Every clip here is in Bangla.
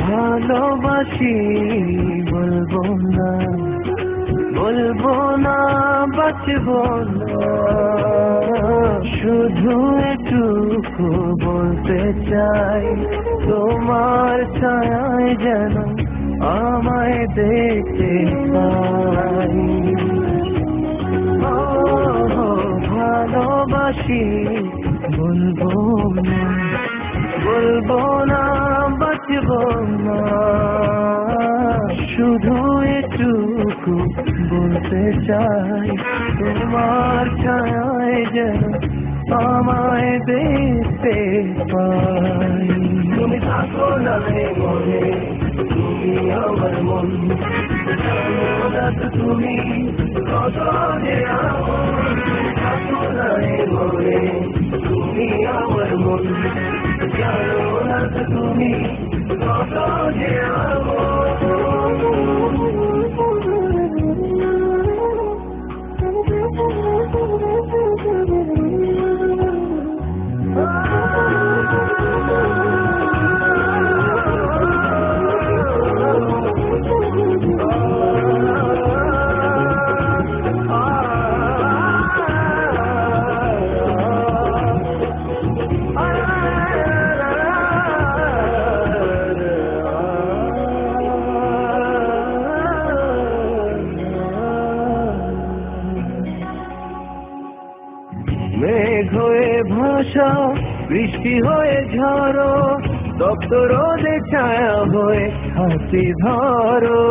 ভালোবাসি বলবো না, বলবো না, বাঁচবো না, শুধু এটুকু বলতে চাই, তোমার ছায়ায় যেন আমায় দেখতে পাই। ভালোবাসি বলবো না, বলবো না, বাঁচবো না, শুধু এটুকু বলতে চাই, তোমার ছায়ায় যেন আমায় দেখতে পাই। তুমি থাকো না মনে, তুমি আমার মন, তুমি কত যে আমার, থাকো না মনে, তুমি আমার মন, জানো না তুমি কত যে মেঘ হয়ে ভাসাও, বৃষ্টি হয়ে ঝড়ো, তপ্ত রোদে ছায়া হয়ে হাসি ধরো।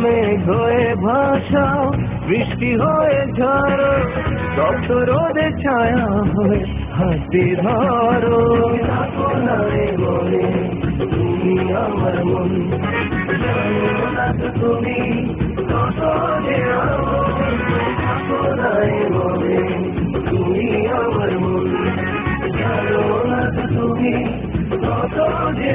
মেঘ হয়ে ভাসাও, বৃষ্টি হয়ে ঝড়ো, তপ্ত রোদে ছায়া হয়ে হাসি ধরো। তুমি আমার মন, তুমি কত যে তুমি আমার মন, জানো না তুমি কত যে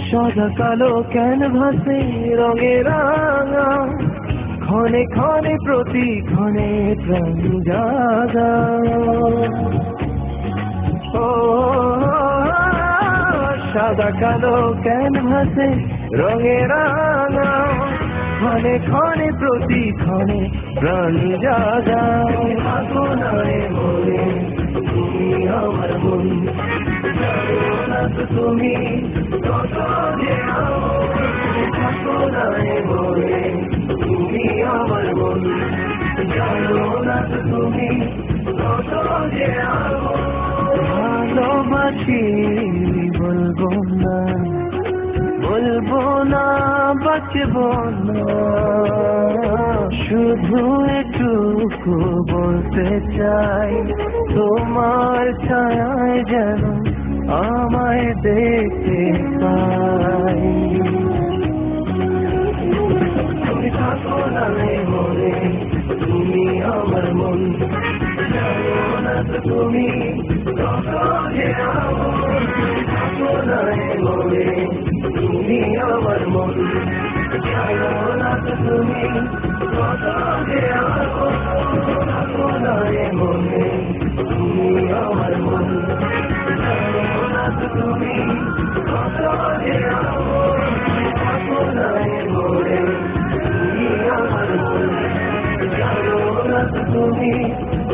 সাদা কালো ক্যানভাসে রঙে রাঙা, ক্ষণে ক্ষণে প্রতিক্ষণে প্রাণ জাগা। ও সাদা কালো ক্যানভাসে রঙে রাঙা, ক্ষণে ক্ষণে প্রতিক্ষণে প্রাণ জাগা। তুমি আমার মন, তুমি কত যে তুমি আমার মন, জানো না তুমি কত যে ভালোবাসি বলবো না, বলবো না, বাঁচবো না, শুধু এটুকু বলতে চাই, তোমার ছায়ায় যেন আমায় দেখতে পাই। তুমি থাকো না মনে, তুমি আমার মন, জানো না তুমি কত যে থাকো না মনে, তুমি আমার মন, জানো না তুমি কত যে থাকো না মনে, তুমি আমার মন, তুমি কত যে থাকো না মনে, তুমি আমার মন, জানো না তুমি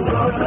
কত